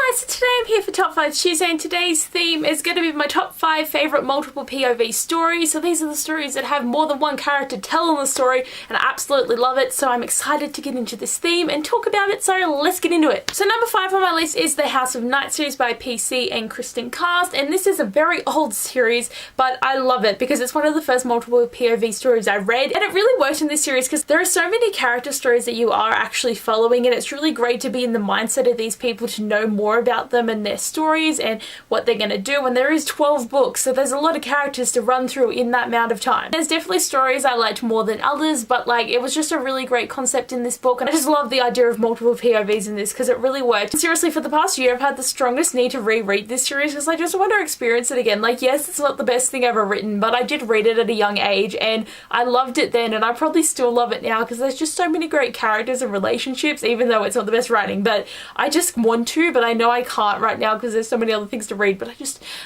guys, so today I'm here for Top 5 Tuesday, and today's theme is going to be my top 5 favourite multiple POV stories. So these are the stories that have more than one character telling the story, and I absolutely love it, so I'm excited to get into this theme and talk about it, so let's get into it. So number 5 on my list is The House of Night series by PC and Kristen Cast, and this is a very old series, but I love it because it's one of the first multiple POV stories I read, and it really worked in this series because there are so many character stories that you are actually following, and it's really great to be in the mindset of these people, to know more about them and their stories and what they're going to do. And there is 12 books, so there's a lot of characters to run through in that amount of time. There's definitely stories I liked more than others, but like it was just a really great concept in this book, and I just love the idea of multiple POVs in this because it really worked. And seriously, for the past year I've had the strongest need to reread this series because I just want to experience it again. Like, yes, it's not the best thing ever written, but I did read it at a young age and I loved it then, and I probably still love it now because there's just so many great characters and relationships, even though it's not the best writing. But I just want to, but I know I can't right now because there's so many other things to read, but I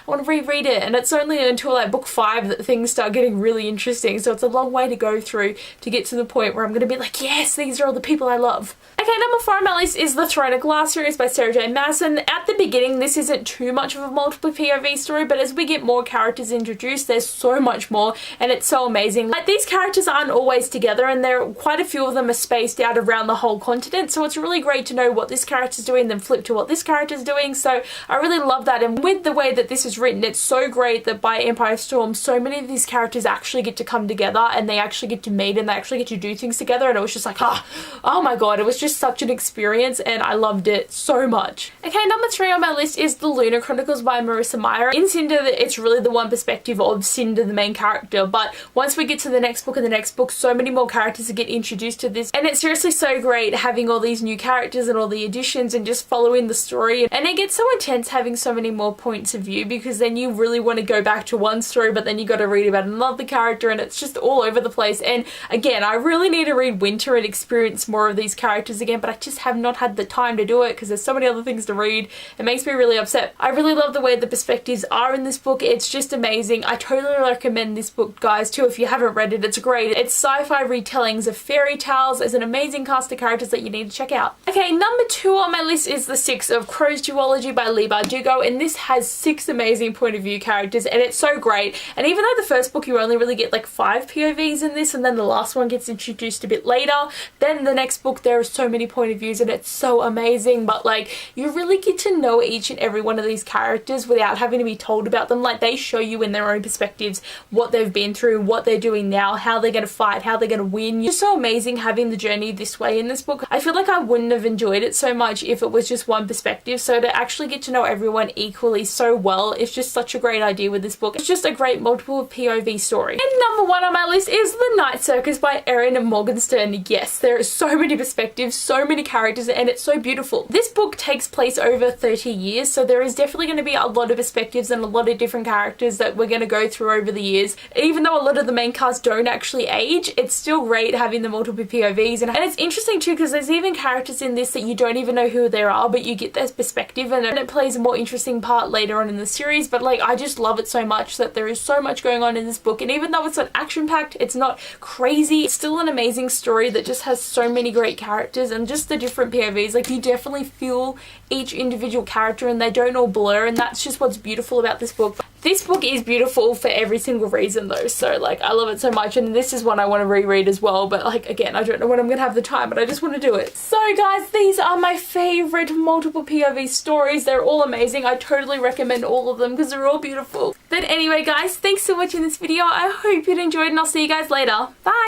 want to reread it, and it's only until like book 5 that things start getting really interesting, so it's a long way to go through to get to the point where I'm going to be like, yes, these are all the people I love. Okay, number 4 on my list is The Throne of Glass series by Sarah J. Maas. At the beginning, this isn't too much of a multiple POV story, but as we get more characters introduced, there's so much more, and it's so amazing. Like, these characters aren't always together, and there are quite a few of them are spaced out around the whole continent, so it's really great to know what this character's doing, then flip to what this character's doing, so I really love that. And with the way that this is written, it's so great that by Empire Storm, so many of these characters actually get to come together, and they actually get to meet, and they actually get to do things together, and it was just like, oh my god, it was just such an experience, and I loved it so much. Okay, number 3 on my list is The Lunar Chronicles by Marissa Meyer. In Cinder, it's really the one perspective of Cinder, the main character, but once we get to the next book and the next book, so many more characters get introduced to this, and it's seriously so great having all these new characters and all the additions and just following the story. And it gets so intense having so many more points of view, because then you really want to go back to one story, but then you got to read about another character, and it's just all over the place. And again, I really need to read Winter and experience more of these characters again, but I just have not had the time to do it because there's so many other things to read. It makes me really upset. I really love the way the perspectives are in this book. It's just amazing. I totally recommend this book, guys, too, if you haven't read it. It's great. It's sci-fi retellings of fairy tales. There's an amazing cast of characters that you need to check out. Okay, number 2 on my list is The Six of Crows Geology by Leigh Bardugo, and this has 6 amazing point of view characters, and it's so great. And even though the first book you only really get like 5 POVs in this, and then the last one gets introduced a bit later, then the next book there are so many point of views, and it's so amazing. But like, you really get to know each and every one of these characters without having to be told about them. Like, they show you in their own perspectives what they've been through, what they're doing now, how they're going to fight, how they're going to win. It's so amazing having the journey this way in this book. I feel like I wouldn't have enjoyed it so much if it was just one perspective, so to actually get to know everyone equally so well, it's just such a great idea with this book. It's just a great multiple POV story. And number 1 on my list is The Night Circus by Erin Morgenstern. Yes, there are so many perspectives, so many characters, and it's so beautiful. This book takes place over 30 years, so there is definitely going to be a lot of perspectives and a lot of different characters that we're going to go through over the years. Even though a lot of the main cast don't actually age, it's still great having the multiple POVs. And it's interesting too because there's even characters in this that you don't even know who they are, but you get their perspective, and it plays a more interesting part later on in the series. But like, I just love it so much that there is so much going on in this book, and even though it's not action-packed, it's not crazy, it's still an amazing story that just has so many great characters and just the different POVs. Like, you definitely feel each individual character and they don't all blur, and that's just what's beautiful about this book. This book is beautiful for every single reason though, so like, I love it so much, and this is one I want to reread as well, but like, again, I don't know when I'm gonna have the time, but I just want to do it. So guys, these are my favorite multiple POV stories. They're all amazing. I totally recommend all of them because they're all beautiful. But anyway guys, thanks for watching this video. I hope you enjoyed, and I'll see you guys later. Bye!